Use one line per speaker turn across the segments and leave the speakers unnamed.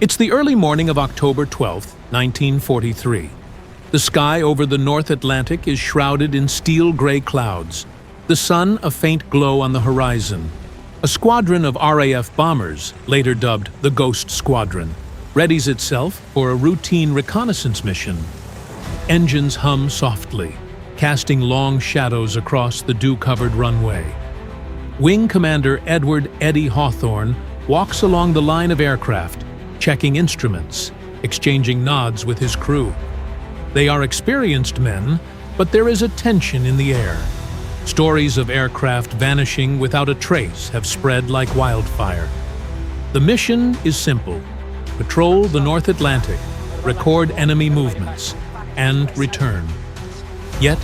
It's the early morning of October 12, 1943. The sky over the North Atlantic is shrouded in steel-gray clouds, the sun a faint glow on the horizon. A squadron of RAF bombers, later dubbed the Ghost Squadron, readies itself for a routine reconnaissance mission. Engines hum softly, casting long shadows across the dew-covered runway. Wing Commander Edward "Eddie" Hawthorne walks along the line of aircraft, checking instruments, exchanging nods with his crew. They are experienced men, but there is a tension in the air. Stories of aircraft vanishing without a trace have spread like wildfire. The mission is simple: patrol the North Atlantic, record enemy movements, and return. Yet,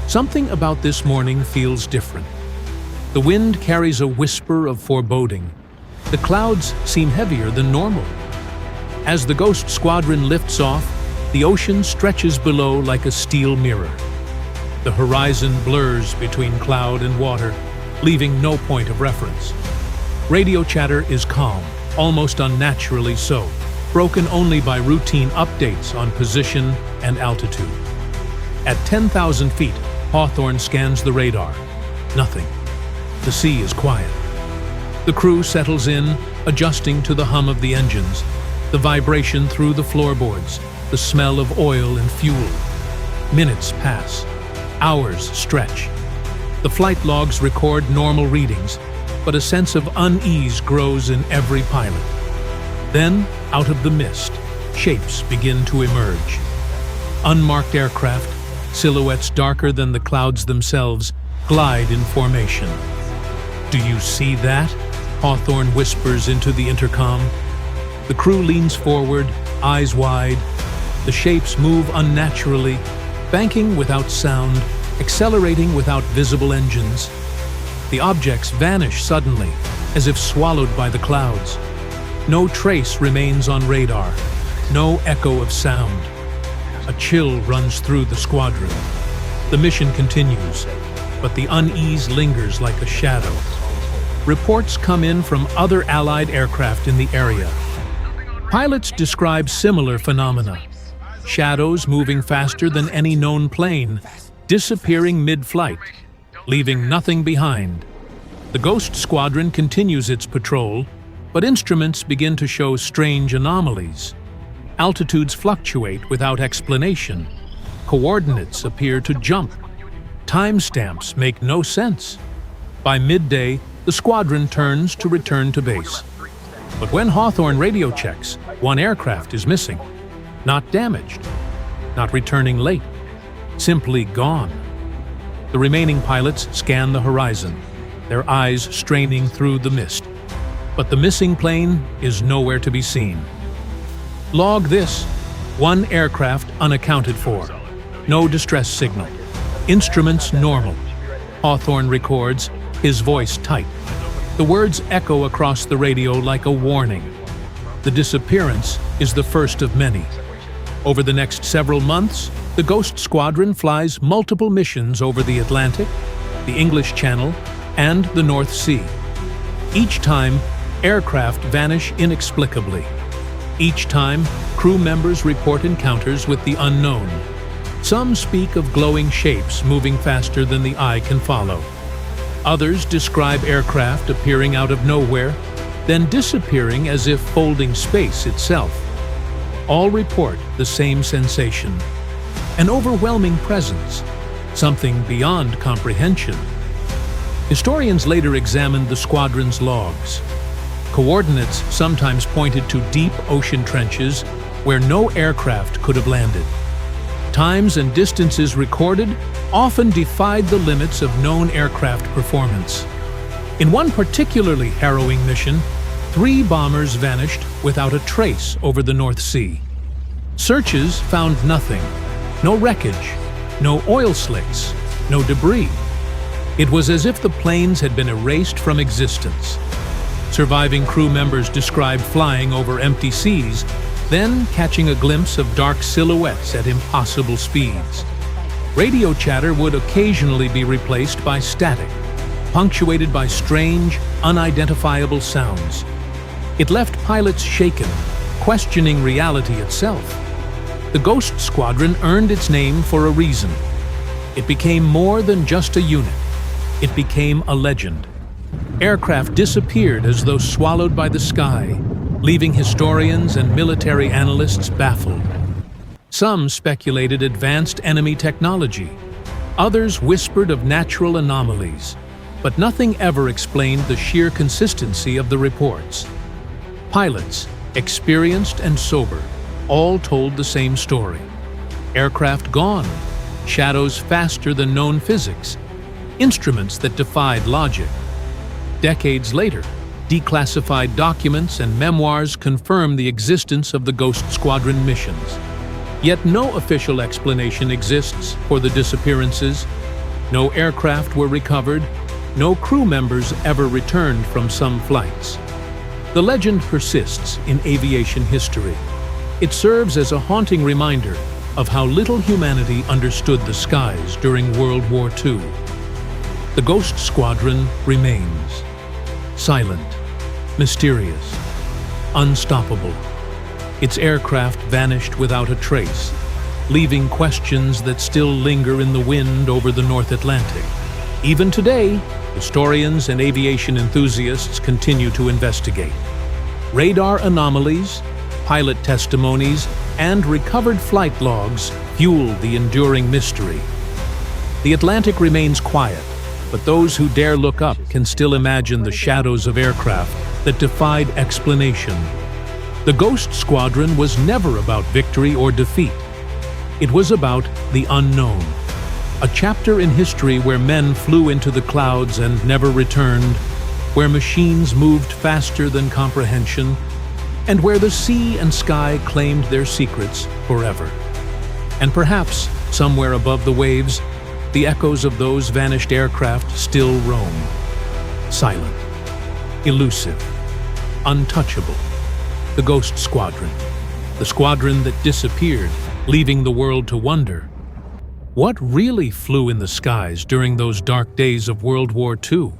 something about this morning feels different. The wind carries a whisper of foreboding. The clouds seem heavier than normal. As the Ghost Squadron lifts off, the ocean stretches below like a steel mirror. The horizon blurs between cloud and water, leaving no point of reference. Radio chatter is calm, almost unnaturally so, broken only by routine updates on position and altitude. At 10,000 feet, Hawthorne scans the radar. Nothing. The sea is quiet. The crew settles in, adjusting to the hum of the engines, the vibration through the floorboards, the smell of oil and fuel. Minutes pass. Hours stretch. The flight logs record normal readings, but a sense of unease grows in every pilot. Then, out of the mist, shapes begin to emerge. Unmarked aircraft, silhouettes darker than the clouds themselves, glide in formation. "Do you see that?" Hawthorne whispers into the intercom. The crew leans forward, eyes wide. The shapes move unnaturally, banking without sound, accelerating without visible engines. The objects vanish suddenly, as if swallowed by the clouds. No trace remains on radar, no echo of sound. A chill runs through the squadron. The mission continues, but the unease lingers like a shadow. Reports come in from other Allied aircraft in the area. Pilots describe similar phenomena. Shadows moving faster than any known plane, disappearing mid-flight, leaving nothing behind. The Ghost Squadron continues its patrol, but instruments begin to show strange anomalies. Altitudes fluctuate without explanation. Coordinates appear to jump. Timestamps make no sense. By midday, the squadron turns to return to base. But when Hawthorne radio checks, one aircraft is missing. Not damaged, not returning late, simply gone. The remaining pilots scan the horizon, their eyes straining through the mist. But the missing plane is nowhere to be seen. Log this: one aircraft unaccounted for. No distress signal. Instruments normal. Hawthorne records, his voice tight. The words echo across the radio like a warning. The disappearance is the first of many. Over the next several months, the Ghost Squadron flies multiple missions over the Atlantic, the English Channel, and the North Sea. Each time, aircraft vanish inexplicably. Each time, crew members report encounters with the unknown. Some speak of glowing shapes moving faster than the eye can follow. Others describe aircraft appearing out of nowhere, then disappearing as if folding space itself. All report the same sensation: an overwhelming presence, something beyond comprehension. Historians later examined the squadron's logs. Coordinates sometimes pointed to deep ocean trenches where no aircraft could have landed. Times and distances recorded often defied the limits of known aircraft performance. In one particularly harrowing mission, 3 bombers vanished without a trace over the North Sea. Searches found nothing: no wreckage, no oil slicks, no debris. It was as if the planes had been erased from existence. Surviving crew members described flying over empty seas, then catching a glimpse of dark silhouettes at impossible speeds. Radio chatter would occasionally be replaced by static, punctuated by strange, unidentifiable sounds. It left pilots shaken, questioning reality itself. The Ghost Squadron earned its name for a reason. It became more than just a unit. It became a legend. Aircraft disappeared as though swallowed by the sky, leaving historians and military analysts baffled. Some speculated advanced enemy technology. Others whispered of natural anomalies, but nothing ever explained the sheer consistency of the reports. Pilots, experienced and sober, all told the same story. Aircraft gone, shadows faster than known physics, instruments that defied logic. Decades later, declassified documents and memoirs confirm the existence of the Ghost Squadron missions. Yet no official explanation exists for the disappearances. No aircraft were recovered. No crew members ever returned from some flights. The legend persists in aviation history. It serves as a haunting reminder of how little humanity understood the skies during World War II. The Ghost Squadron remains. Silent, mysterious, unstoppable. Its aircraft vanished without a trace, leaving questions that still linger in the wind over the North Atlantic. Even today, historians and aviation enthusiasts continue to investigate. Radar anomalies, pilot testimonies, and recovered flight logs fuel the enduring mystery. The Atlantic remains quiet, but those who dare look up can still imagine the shadows of aircraft that defied explanation. The Ghost Squadron was never about victory or defeat. It was about the unknown. A chapter in history where men flew into the clouds and never returned, where machines moved faster than comprehension, and where the sea and sky claimed their secrets forever. And perhaps, somewhere above the waves, the echoes of those vanished aircraft still roam. Silent, elusive, untouchable. The Ghost Squadron. The squadron that disappeared, leaving the world to wonder. What really flew in the skies during those dark days of World War II?